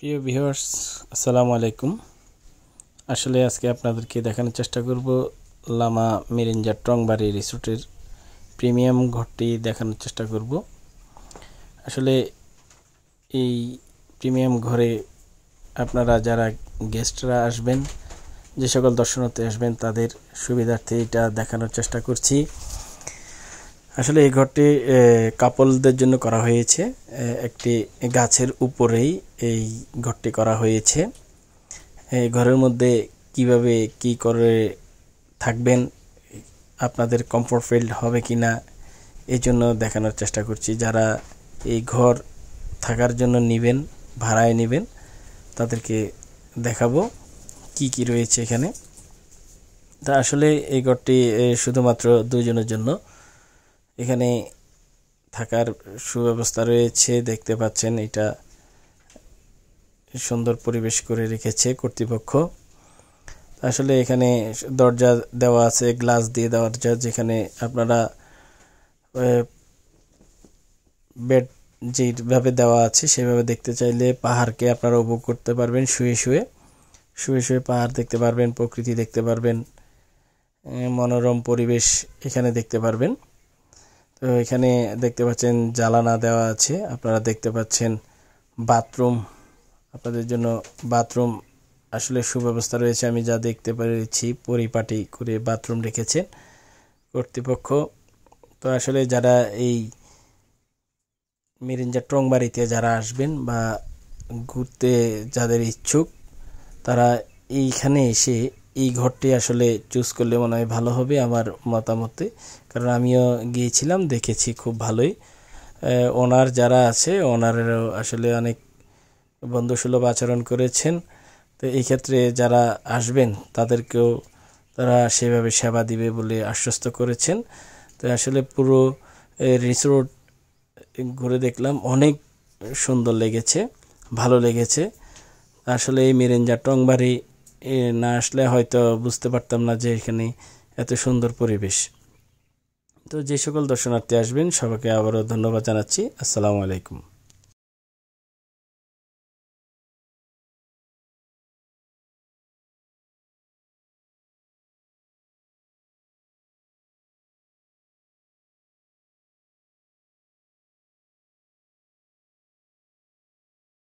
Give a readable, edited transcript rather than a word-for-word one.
প্রিয় ভিউয়ার্স, আসসালামু আলাইকুম। আসলে আজকে আপনাদেরকে দেখানোর চেষ্টা করব লামা মিরিঞ্জা টংবাড়ি রিসোর্টের প্রিমিয়াম ঘরটি দেখানোর চেষ্টা করব। আসলে এই প্রিমিয়াম ঘরে আপনারা যারা গেস্টরা আসবেন, যে সকল দর্শনার্থী আসবেন তাদের সুবিধার্থে এটা দেখানোর চেষ্টা করছি। আসলে এই ঘরটি কাপলদের জন্য করা হয়েছে। একটি গাছের উপরেই এই ঘরটি করা হয়েছে। এই ঘরের মধ্যে কিভাবে কি করে থাকবেন, আপনাদের কমফোর্ট ফিল হবে কিনা এই জন্য দেখানোর চেষ্টা করছি। যারা এই ঘর থাকার জন্য নেবেন, ভাড়ায় নেবেন, তাদেরকে দেখাবো কি কি রয়েছে এখানে। তা আসলে এই ঘরটি শুধুমাত্র দুজনের জন্য। এখানে থাকার সুব্যবস্থা রয়েছে, দেখতে পাচ্ছেন। এটা সুন্দর পরিবেশ করে রেখেছে কর্তৃপক্ষ। আসলে এখানে দরজা দেওয়া আছে, গ্লাস দিয়ে দরজা, যেখানে আপনারা বেড যেভাবে দেওয়া আছে সেভাবে দেখতে চাইলে পাহাড়কে আপনারা উপভোগ করতে পারবেন। শুয়ে শুয়ে পাহাড় দেখতে পারবেন, প্রকৃতি দেখতে পারবেন, মনোরম পরিবেশ এখানে দেখতে পারবেন। তো এখানে দেখতে পাচ্ছেন জানালা দেওয়া আছে, আপনারা দেখতে পাচ্ছেন বাথরুম, আপনাদের জন্য বাথরুম আসলে সুব্যবস্থা রয়েছে। আমি যা দেখতে পেরেছি পরিপাটি করে বাথরুম রেখেছেন কর্তৃপক্ষ। তো আসলে যারা এই মিরিঞ্জা টংবাড়িতে যারা আসবেন বা ঘুরতে যাদের ইচ্ছুক, তারা এইখানে এসে এই ঘরটি আসলে চুজ করলে মনে হয় ভালো হবে আমার মতামতে। কারণ আমিও গিয়েছিলাম, দেখেছি খুব ভালোই। ওনার যারা আছে, ওনারেরও আসলে অনেক বন্ধুসুলভ আচরণ করেছেন। তো এই ক্ষেত্রে যারা আসবেন তাদেরকেও তারা সেভাবে সেবা দিবে বলে আশ্বস্ত করেছেন। তো আসলে পুরো রিসোর্ট ঘুরে দেখলাম, অনেক সুন্দর লেগেছে, ভালো লেগেছে। আসলে এই মিরিঞ্জা টংবাড়ি না আসলে হয়তো বুঝতে পারতাম না যে এখানে এত সুন্দর পরিবেশ। তো যে সকল দর্শনার্থী আসবেন সবাইকে আবারও ধন্যবাদ জানাচ্ছি। আসসালামু আলাইকুম।